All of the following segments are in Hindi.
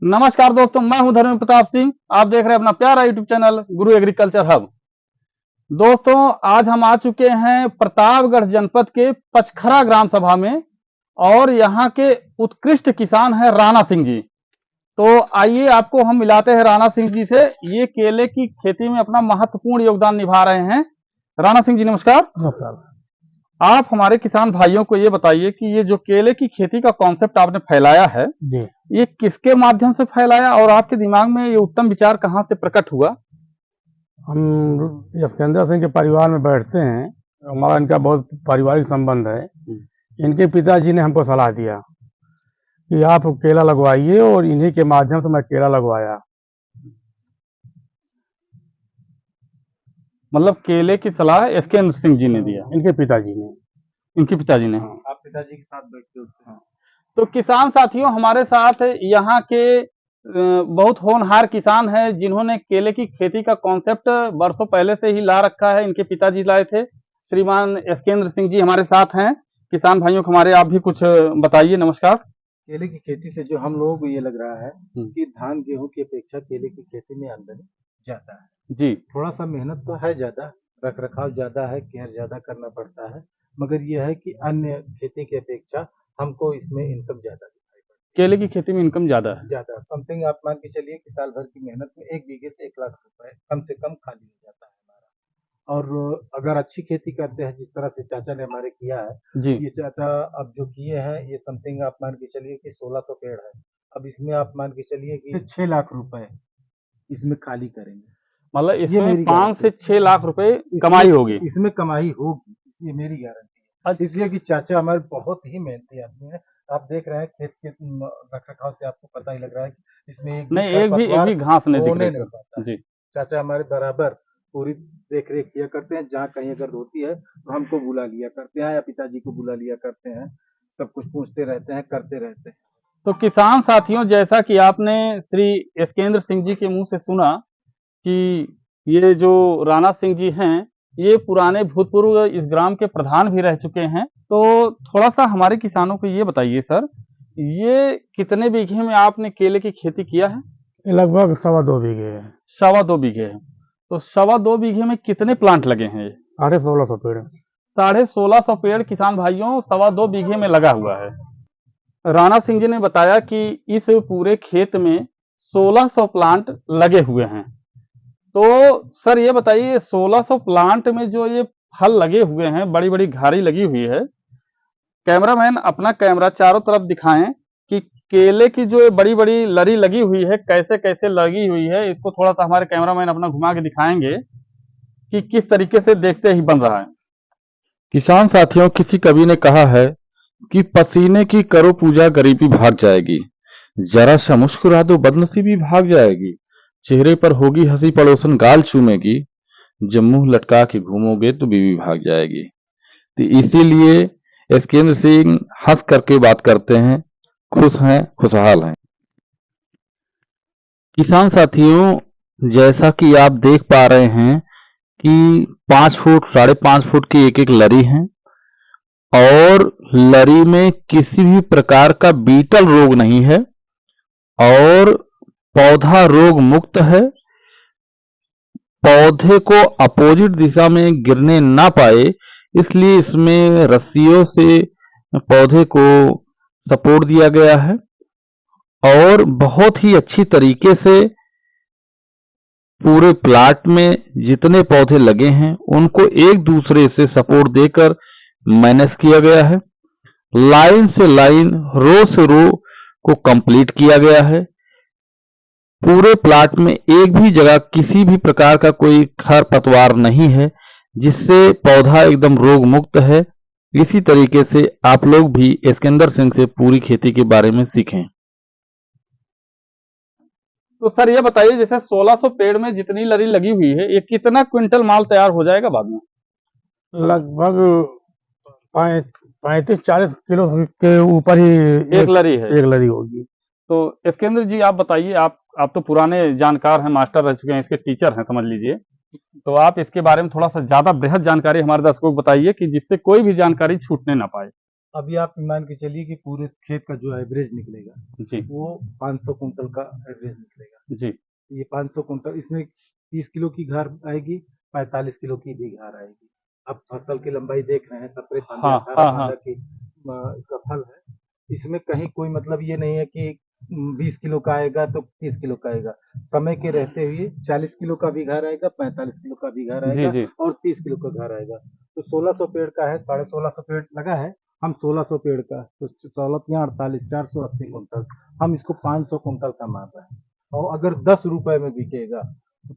नमस्कार दोस्तों, मैं हूं धर्मेंद्र प्रताप सिंह। आप देख रहे हैं अपना प्यारा यूट्यूब चैनल गुरु एग्रीकल्चर हब। दोस्तों, आज हम आ चुके हैं प्रतापगढ़ जनपद के पचखरा ग्राम सभा में और यहाँ के उत्कृष्ट किसान हैं राणा सिंह जी। तो आइए आपको हम मिलाते हैं राणा सिंह जी से। ये केले की खेती में अपना महत्वपूर्ण योगदान निभा रहे हैं। राणा सिंह जी नमस्कार। नमस्कार। आप हमारे किसान भाइयों को ये बताइए कि ये जो केले की खेती का कॉन्सेप्ट आपने फैलाया है जी, ये किसके माध्यम से फैलाया और आपके दिमाग में ये उत्तम विचार कहाँ से प्रकट हुआ? हम यशकेंद्र सिंह के परिवार में बैठते हैं। हमारा इनका बहुत पारिवारिक संबंध है। इनके पिताजी ने हमको सलाह दिया कि आप केला लगवाइए और इन्हीं के माध्यम से मैं केला लगवाया। मतलब केले की सलाह यशकेंद्र सिंह जी ने दिया, इनके पिताजी ने। इनके पिताजी ने। आप पिताजी के साथ बैठते होते हैं? तो किसान साथियों, हमारे साथ यहाँ के बहुत होनहार किसान हैं जिन्होंने केले की खेती का कॉन्सेप्ट वर्षों पहले से ही ला रखा है। इनके पिताजी लाए थे। श्रीमान यशकेंद्र सिंह जी हमारे साथ हैं। किसान भाइयों को हमारे आप भी कुछ बताइए। नमस्कार। केले की खेती से जो हम लोगों को ये लग रहा है कि धान गेहूं की अपेक्षा केले की खेती में आमदनी ज्यादा है। जी, थोड़ा सा मेहनत तो है ज्यादा, रख रखाव ज्यादा है, केयर ज्यादा करना पड़ता है, मगर यह है कि अन्य खेती की अपेक्षा हमको इसमें इनकम ज्यादा दिखाई पड़ती केले की खेती में इनकम ज्यादा है। है। ज्यादा समथिंग आप मान के चलिए कि साल भर की मेहनत में 1 बीघे से 1 लाख रुपए कम से कम खाली हो जाता है हमारा। और अगर अच्छी खेती करते हैं जिस तरह से चाचा ने हमारे किया है, जी, ये चाचा अब जो किए हैं ये समथिंग आप मान के चलिए कि 1600 पेड़ है। अब इसमें आप मान के चलिए कि 6 लाख रुपए इसमें खाली करेंगे। मतलब ये इसमें मेरी 5 से 6 लाख रुपए इसमें- कमाई होगी। इसमें कमाई होगी, ये मेरी गारंटी है। इसलिए कि चाचा हमारे बहुत ही मेहनती आदमी है। आप देख रहे हैं खेत के रख रखाव से आपको पता ही लग रहा है कि इसमें नहीं, एक भी घास नहीं दिख होने रही नहीं सर। पाता है। जी, चाचा हमारे बराबर पूरी देख रेख किया करते हैं। जहाँ कहीं अगर होती है तो हमको बुला लिया करते हैं या पिताजी को बुला लिया करते हैं। सब कुछ पूछते रहते हैं, करते रहते हैं। तो किसान साथियों, जैसा कि आपने श्री यशकेंद्र सिंह जी के मुंह से सुना कि ये जो राणा सिंह जी हैं ये पुराने भूतपूर्व इस ग्राम के प्रधान भी रह चुके हैं। तो थोड़ा सा हमारे किसानों को ये बताइए सर, ये कितने बीघे में आपने केले की खेती किया है? ये लगभग 2.25 बीघे है। 2.25 बीघे है। तो 2.25 बीघे में कितने प्लांट लगे हैं? ये 1650 पेड़। 1650 पेड़ किसान भाइयों 2.25 बीघे में लगा हुआ है। राणा सिंह जी ने बताया कि इस पूरे खेत में 1600 प्लांट लगे हुए हैं। तो सर ये बताइए, 1600 प्लांट में जो ये फल लगे हुए हैं, बड़ी बड़ी घारी लगी हुई है। कैमरामैन अपना कैमरा चारों तरफ दिखाएं कि केले की जो बड़ी बड़ी लरी लगी हुई है कैसे कैसे लगी हुई है। इसको थोड़ा सा हमारे कैमरामैन अपना घुमा के दिखाएंगे कि किस तरीके से देखते ही बन रहा है। किसान साथियों, किसी कवि ने कहा है कि पसीने की करो पूजा गरीबी भाग जाएगी, जरा सा मुस्कुरा दो बदनसीबी भाग जाएगी, चेहरे पर होगी हंसी पड़ोसन गाल चूमेगी, जब मुंह लटका के घूमोगे तो बीवी भाग जाएगी। तो इसीलिए यशकेंद्र सिंह हंस करके बात करते हैं, खुश हैं, खुशहाल हैं। किसान साथियों, जैसा कि आप देख पा रहे हैं कि 5 फुट 5.5 फुट की एक एक लरी है और लरी में किसी भी प्रकार का बीटल रोग नहीं है और पौधा रोग मुक्त है। पौधे को अपोजिट दिशा में गिरने ना पाए इसलिए इसमें रस्सियों से पौधे को सपोर्ट दिया गया है और बहुत ही अच्छी तरीके से पूरे प्लाट में जितने पौधे लगे हैं उनको एक दूसरे से सपोर्ट देकर मैनेज किया गया है। लाइन से लाइन, रो से रो को कंप्लीट किया गया है। पूरे प्लाट में एक भी जगह किसी भी प्रकार का कोई खरपतवार नहीं है, जिससे पौधा एकदम रोग मुक्त है। इसी तरीके से आप लोग भी यशकेंद्र सिंह से पूरी खेती के बारे में सीखें। तो सर ये बताइए, जैसे 1600 पेड़ में जितनी लरी लगी हुई है, ये कितना क्विंटल माल तैयार हो जाएगा बाद में? लगभग 35-40 किलो के ऊपर ही एक लरी है। एक लरी होगी। तो यशकेंद्र जी आप बताइए, आप तो पुराने जानकार हैं, मास्टर रह चुके हैं, इसके टीचर हैं समझ लीजिए। तो आप इसके बारे में थोड़ा सा ज्यादा बृहद जानकारी हमारे दर्शकों को बताइए कि जिससे कोई भी जानकारी छूटने ना पाए। अभी आप मान के चलिए कि पूरे खेत का जो एवरेज निकलेगा जी वो 500 कुंटल का एवरेज निकलेगा। जी ये 500 कुंटल, इसमें 30 किलो की घार आएगी, 45 किलो की भी घार आएगी। अब फसल की लंबाई देख रहे हैं, 17 फांदे हाँ 18 हाँ हाँ फांदा की इसका फल है। इसमें कहीं कोई मतलब ये नहीं है कि 20 किलो का आएगा तो 30 किलो का आएगा। समय के रहते हुए 40 किलो का भी घार आएगा, 45 किलो का भी घार जी आएगा जी और 30 किलो का घार आएगा। तो 1600 पेड़ का है, 1650 पेड़ लगा है, हम 1600 पेड़ का तो 16 48 480 कुंटल, हम इसको 500 कुंटल का मार रहे हैं। और अगर 10 रुपए में बिकेगा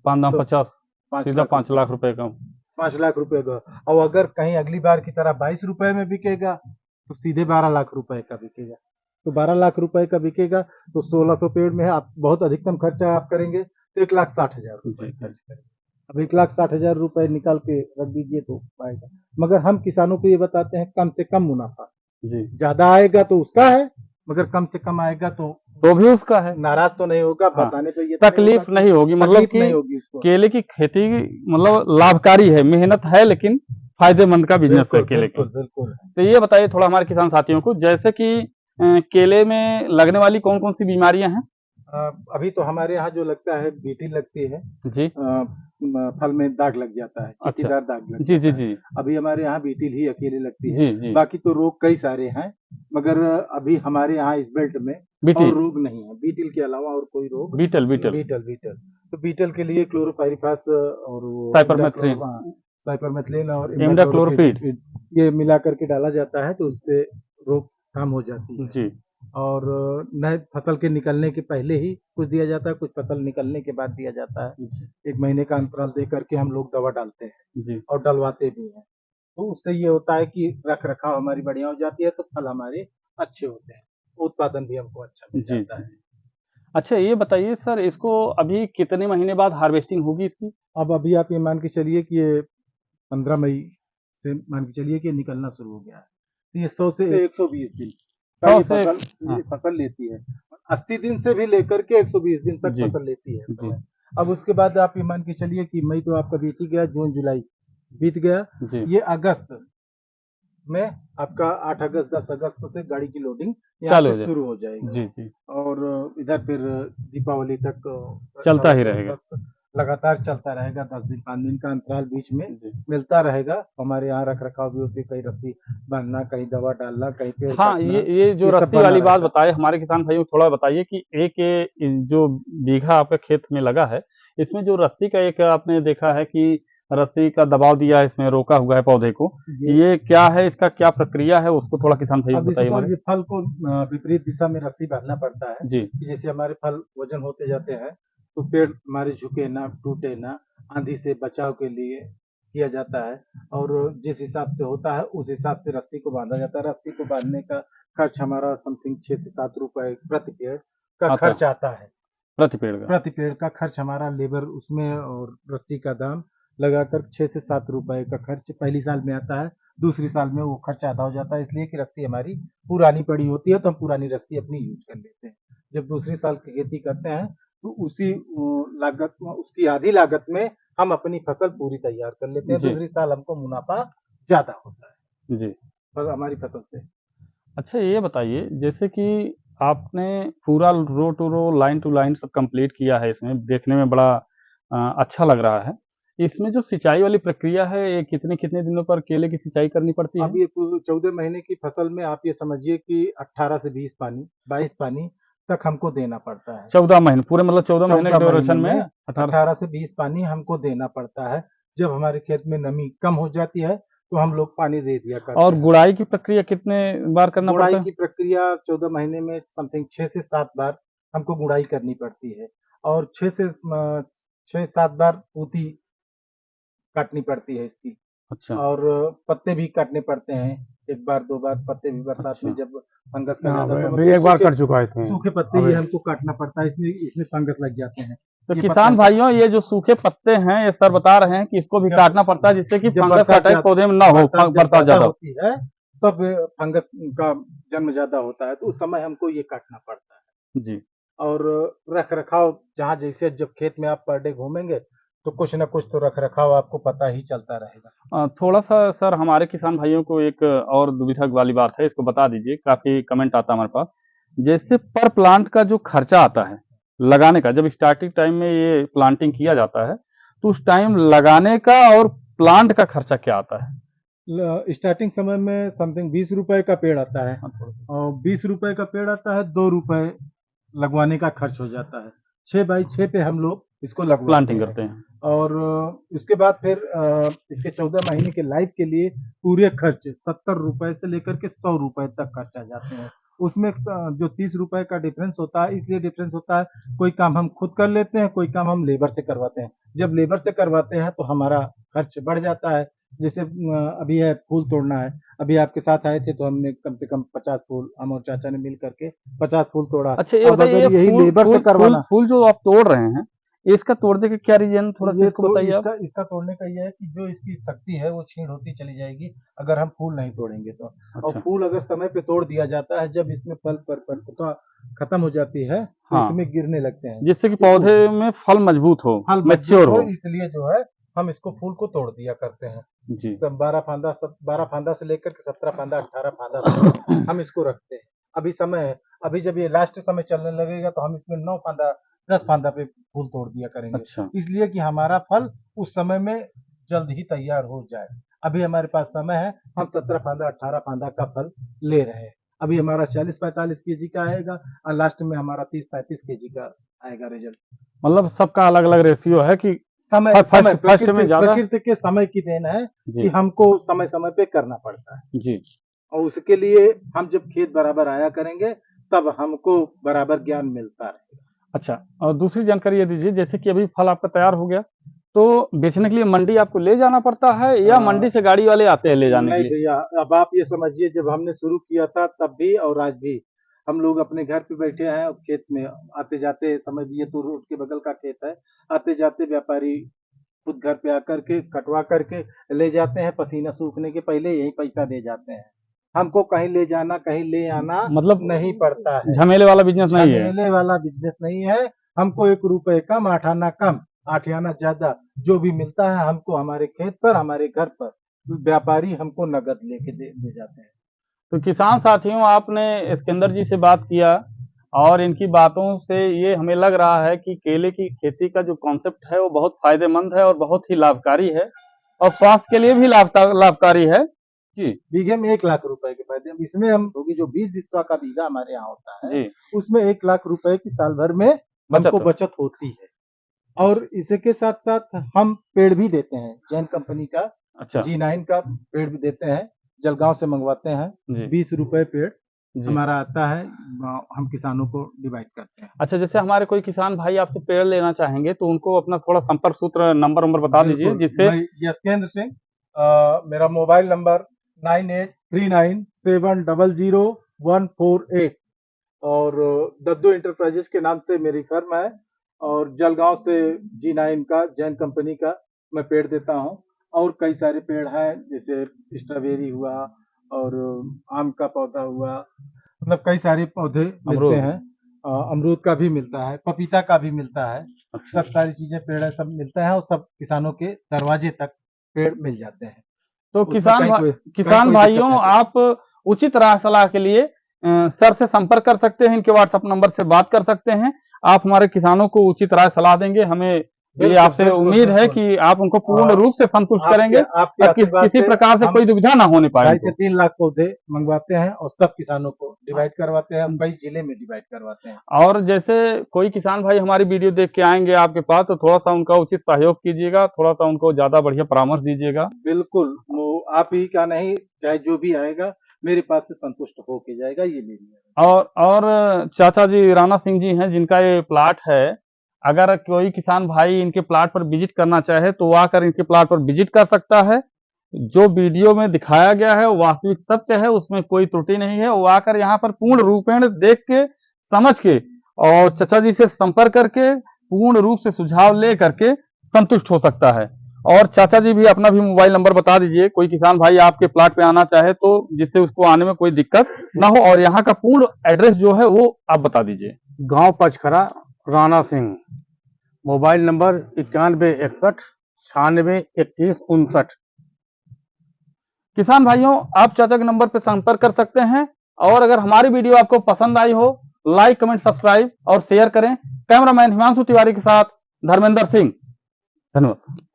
5 दाम तो 50, 5 सीधा लाख 5 रुपए, लाख रुपए का। 5 लाख रुपए का। और अगर कहीं अगली बार की तरह 22 रुपए में बिकेगा तो सीधे 12 लाख रुपए का बिकेगा। तो 12 लाख रुपए का बिकेगा तो 1600 पेड़ में आप बहुत अधिकतम खर्चा आप करेंगे तो 1,60,000 रुपए जी खर्च करेंगे। अब 1,60,000 रुपए निकाल के रख दीजिए तो पाएगा। मगर हम किसानों को ये बताते हैं कम से कम मुनाफा, जी ज्यादा आएगा तो उसका है, मगर कम से कम आएगा तो भी उसका है। नाराज तो नहीं होगा, हाँ, बताने पे ये तो तकलीफ होगा नहीं होगी, मतलब तकलीफ कि नहीं होगी उसको। केले की खेती मतलब लाभकारी है, मेहनत है लेकिन फायदेमंद का बिजनेस है बिल्कुल केले की। बिल्कुल बिल्कुल। तो ये बताइए थोड़ा हमारे किसान साथियों को, जैसे कि केले में लगने वाली कौन कौन सी बीमारियां हैं? अभी तो हमारे यहाँ जो लगता है बीटी लगती है, जी फल में दाग लग जाता है, अच्छा चीटीदार दाग लग जी जी जाता है। जी अभी हमारे यहाँ बीटिल ही अकेले लगती है, जी जी बाकी तो रोग कई सारे हैं, मगर अभी हमारे यहाँ इस बेल्ट में बीटी और रोग नहीं है, बीटिल के अलावा और कोई रोग। बीटल बीटल बीटल बीटल तो बीटल के लिए क्लोरोपाइरिफास और वो साइपरमेथ्रिन साइपरमेथ्रिन और इमिडाक्लोरोपीड ये मिला करके डाला जाता है तो उससे रोग काम हो जाती है। जी और नए फसल के निकलने के पहले ही कुछ दिया जाता है, कुछ फसल निकलने के बाद दिया जाता है। 1 महीने का अंतराल दे करके हम लोग दवा डालते हैं जी और डलवाते भी हैं। तो उससे ये होता है कि रख रखाव हमारी बढ़िया हो जाती है, तो फल हमारे अच्छे होते हैं, उत्पादन भी हमको अच्छा मिल जी जाता जी है। अच्छा ये बताइए सर, इसको अभी कितने महीने बाद हार्वेस्टिंग होगी इसकी? अब अभी आप ये मान के चलिए कि ये 15 मई से मान के चलिए कि निकलना शुरू हो गया है। तो ये 100 से 120 दिन का 100 ये से ये फसल लेती है। 80 दिन से भी लेकर के 120 दिन तक जी फसल लेती है। जी अब उसके बाद आप ये मान के चलिए कि मई तो आपका बीत ही गया, जून जुलाई बीत गया, जी ये अगस्त में आपका 8 अगस्त 10 अगस्त से गाड़ी की लोडिंग यहाँ चालू से हो जाए। शुरू हो जाएगी। जी जी और इधर फिर दीपावली तक चलता ही नवरात्रि रहेगा। तक लगातार चलता रहेगा। 10 दिन 5 दिन का अंतराल बीच में जी मिलता रहेगा। हमारे यहाँ रख रखाव भी होती है, कहीं रस्सी बांधना, कहीं दवा डालना, कहीं पेड़ हाँ, काटना, ये जो ये सब रस्सी बना वाली बात रहता है। बताए हमारे किसान भाइयों को, थोड़ा बताइए कि एक जो बीघा आपका खेत में लगा है, इसमें जो रस्सी का एक आपने देखा है कि रस्सी का दबाव दिया है, इसमें रोका हुआ है पौधे को, ये क्या है, इसका क्या प्रक्रिया है, उसको थोड़ा किसान भाइयों को अब बताइए इसको हमारे। ये फल को विपरीत दिशा में रस्सी बांधना पड़ता है जी कि जैसे हमारे फल वजन होते जाते हैं तो पेड़ हमारे झुके ना, टूटे ना, आंधी से बचाव के लिए किया जाता है। और जिस हिसाब से होता है उस हिसाब से रस्सी को बांधा जाता है। रस्सी को बांधने का खर्च हमारा समथिंग 6 से 7 रुपए प्रति पेड़ का आता खर्च आता है। प्रति पेड़ का। प्रति पेड़ का खर्च हमारा लेबर उसमें और रस्सी का दाम लगाकर 6 से 7 रुपए का खर्च पहली साल में आता है। दूसरी साल में वो खर्च आधा हो जाता है, इसलिए कि रस्सी हमारी पुरानी पड़ी होती है तो हम पुरानी रस्सी अपनी यूज कर लेते हैं। जब दूसरी साल की खेती करते हैं तो उसी लागत उसकी आधी लागत में हम अपनी फसल पूरी तैयार कर लेते हैं। जी दूसरी साल हमको मुनाफा ज्यादा होता है जी पर हमारी फसल से। अच्छा ये बताइए, जैसे कि आपने पूरा row to row line to line सब कंप्लीट किया है, इसमें देखने में बड़ा अच्छा लग रहा है। इसमें जो सिंचाई वाली प्रक्रिया है, ये कितने कितने दिनों पर केले की सिंचाई करनी पड़ती है? अब ये 14 महीने की फसल में आप ये समझिए कि 18 से 20 पानी 22 पानी तक हमको देना पड़ता है। 14 महीने पूरे, मतलब 14 महीने के 14 ड्यूरेशन महीने में में 18। 18 से 20 पानी हमको देना पड़ता है। जब हमारे खेत में नमी कम हो जाती है तो हम लोग पानी दे दिया करते और हैं। गुड़ाई की प्रक्रिया कितने बार करना गुड़ाई पड़ता की है? प्रक्रिया 14 महीने में समथिंग 6 से 7 बार हमको गुड़ाई करनी पड़ती है और 6 7 बार पूती काटनी पड़ती है इसकी। अच्छा और पत्ते भी काटने पड़ते हैं, 1 बार 2 बार पत्ते भी बरसात अच्छा में जब फंगस का हाँ ज़्यादा समय भाई, एक बार सूखे कर चुका है इसमें। सूखे पत्ते अभी ये हमको काटना पड़ता है, इसमें इसमें फंगस लग जाते हैं। तो ये किसान पत्ता भाइयों, ये जो सूखे पत्ते हैं, ये सर बता रहे हैं कि इसको भी जब- काटना पड़ता है जिससे कि जब फंगस बरसात अटैक ज्यादा- पौधे में ना हो, जब बरसात ज्यादा हो। होती है तब फंगस का जन्म ज़्यादा होता है, तो उस समय हमको ये काटना पड़ता है। जी और रख रखाव जहाँ जैसे जब खेत में आप पर डे घूमेंगे तो कुछ ना कुछ तो रख रखाव आपको पता ही चलता रहेगा। थोड़ा सा सर हमारे किसान भाइयों को एक और दुविधा वाली बात है, इसको बता दीजिए, काफी कमेंट आता है हमारे पास। जैसे पर प्लांट का जो खर्चा आता है लगाने का, जब स्टार्टिंग टाइम में ये प्लांटिंग किया जाता है तो उस टाइम लगाने का और प्लांट का खर्चा क्या आता है? स्टार्टिंग समय में समथिंग 20 रुपए का पेड़ आता है, और 20 रुपए का पेड़ आता है, 2 रुपए लगवाने का खर्च हो जाता है। 6x6 पे हम लोग इसको लगवाते प्लांटिंग हैं। करते हैं। और उसके बाद फिर इसके 14 महीने के लाइफ के लिए पूरे खर्च 70 रुपए से लेकर के 100 रुपए तक खर्च आ जाते हैं। उसमें जो 30 रुपए का डिफरेंस होता है, इसलिए डिफरेंस होता है, कोई काम हम खुद कर लेते हैं, कोई काम हम लेबर से करवाते हैं। जब लेबर से करवाते हैं तो हमारा खर्च बढ़ जाता है। जैसे अभी है फूल तोड़ना है, अभी आपके साथ आए थे तो हमने कम से कम 50 फूल, हम और चाचा ने मिल करके 50 फूल तोड़ा। अच्छा ये अब बताइए, अगर यही फूल लेबर से फूल फूल करवाना, फूल जो आप तोड़ रहे हैं, इसका तोड़ने का क्या रीजन, थोड़ा सा ये इसको तो बताइए आप। इसका तोड़ने का ये है कि जो इसकी शक्ति है वो क्षीण होती चली जाएगी अगर हम फूल नहीं तोड़ेंगे तो। और अच्छा। फूल अगर समय पे तोड़ दिया जाता है, जब इसमें फल पर खत्म हो जाती है तो हाँ। इसमें गिरने लगते हैं, जिससे कि पौधे में फल मजबूत हो, फल मैच्योर हो। इसलिए जो है हम इसको फूल को तोड़ दिया करते हैं। जी। सब 12 फांदा से लेकर के 17 फांदा 18 फांदा तक हम इसको रखते हैं। अभी समय है, अभी जब ये लास्ट समय चलने लगेगा तो हम इसमें 9 फांदा 10 फांदा पे फूल तोड़ दिया करेंगे। अच्छा। इसलिए कि हमारा फल उस समय में जल्द ही तैयार हो जाए। अभी हमारे पास समय है, हम 17 फांदा 18 फांदा का फल ले रहे हैं। अभी हमारा 40-45 केजी का आएगा और लास्ट में हमारा 30-35 केजी का आएगा रिजल्ट। मतलब सबका अलग अलग रेशियो है कि समय फर्स्ट में ज्यादा प्रकृति के समय की देन है जी। कि हमको समय समय पे करना पड़ता है जी। और उसके लिए हम जब खेत बराबर आया करेंगे तब हमको बराबर ज्ञान मिलता रहेगा। अच्छा, और दूसरी जानकारी ये दीजिए, जैसे कि अभी फल आपका तैयार हो गया तो बेचने के लिए मंडी आपको ले जाना पड़ता है या मंडी से गाड़ी वाले आते हैं ले जाने के नहीं लिए? भैया, अब आप ये समझिए, जब हमने शुरू किया था तब भी और आज भी हम लोग अपने घर पे बैठे हैं और खेत में आते जाते, समझिए तो रोड के बगल का खेत है, आते जाते व्यापारी खुद घर पे आकर के कटवा करके ले जाते हैं, पसीना सूखने के पहले यही पैसा दे जाते हैं। हमको कहीं ले जाना कहीं ले आना मतलब नहीं पड़ता है। झमेले वाला बिजनेस नहीं है। झमेले वाला बिजनेस नहीं है। हमको 1 रुपए कम 8 आना कम 8 आना ज्यादा जो भी मिलता है हमको हमारे खेत पर हमारे घर पर व्यापारी हमको नगद लेके दे जाते हैं। तो किसान साथियों, आपने सिकंदर जी से बात किया और इनकी बातों से ये हमें लग रहा है कि केले की खेती का जो कॉन्सेप्ट है वो बहुत फायदेमंद है और बहुत ही लाभकारी है और स्वास्थ्य के लिए भी लाभकारी है जी। बीघे में 1 लाख रुपए के फायदे हम इसमें हम होगी। जो 20 बिस्वा का बीघा हमारे यहाँ होता है जी। उसमें 1 लाख रुपए की साल भर में हमको बचत होती है। और इसके साथ साथ हम पेड़ भी देते हैं, जैन कंपनी का अच्छा G9 का पेड़ भी देते हैं, जलगांव से मंगवाते हैं। 20 रुपए पेड़ हमारा आता है, हम किसानों को डिवाइड करते हैं। अच्छा, जैसे हमारे कोई किसान भाई आपसे पेड़ लेना चाहेंगे तो उनको अपना थोड़ा संपर्क सूत्र नंबर बता दीजिए जिससे। यशकेंद्र सिंह, मेरा मोबाइल नंबर 9839700148 और दद्दू इंटरप्राइजेस के नाम से मेरी फर्म है और जलगांव से G9 का जैन कंपनी का मैं पेड़ देता हूं। और कई सारे पेड़ हैं, जैसे स्ट्रॉबेरी हुआ और आम का पौधा हुआ, मतलब कई सारे पौधे मिलते हैं। अमरूद का भी मिलता है, पपीता का भी मिलता है। अच्छा। सब सारी चीजें पेड़ है सब मिलता है और सब किसानों के दरवाजे तक पेड़ मिल जाते हैं। तो किसान भाइयों, आप उचित राय सलाह के लिए सर से संपर्क कर सकते हैं, इनके व्हाट्सएप नंबर से बात कर सकते हैं। आप हमारे किसानों को उचित राय सलाह देंगे, हमें ये आपसे उम्मीद है कि आप उनको पूर्ण रूप से संतुष्ट करेंगे और किसी प्रकार से कोई दुविधा ना होने पाए। 2.5 से 3 लाख पौधे मंगवाते हैं और सब किसानों को डिवाइड करवाते हैं, कई जिले में डिवाइड करवाते हैं। और जैसे कोई किसान भाई हमारी वीडियो देख के आएंगे आपके पास तो थोड़ा सा उनका उचित सहयोग कीजिएगा, थोड़ा सा उनको ज्यादा बढ़िया परामर्श दीजिएगा। बिल्कुल, वो आप ही का नहीं, चाहे जो भी आएगा मेरे पास से संतुष्ट होके जाएगा, ये मेरी। और चाचा जी राणा सिंह जी हैं जिनका ये प्लाट है, अगर कोई किसान भाई इनके प्लाट पर विजिट करना चाहे तो वो आकर इनके प्लाट पर विजिट कर सकता है। जो वीडियो में दिखाया गया है वो वास्तविक सत्य है, उसमें कोई त्रुटि नहीं है। वो आकर यहाँ पर पूर्ण रूपेण देख के समझ के और चाचा जी से संपर्क करके पूर्ण रूप से सुझाव ले करके संतुष्ट हो सकता है। और चाचा जी भी अपना भी मोबाइल नंबर बता दीजिए, कोई किसान भाई आपके प्लाट पे आना चाहे तो जिससे उसको आने में कोई दिक्कत ना हो। और यहाँ का पूर्ण एड्रेस जो है वो आप बता दीजिए। गांव पचखरा, राणा सिंह, मोबाइल नंबर 9161 96 21 59। किसान भाइयों, आप चाचा के नंबर पर संपर्क कर सकते हैं। और अगर हमारी वीडियो आपको पसंद आई हो, लाइक, कमेंट, सब्सक्राइब और शेयर करें। कैमरामैन हिमांशु तिवारी के साथ धर्मेंद्र सिंह। धन्यवाद।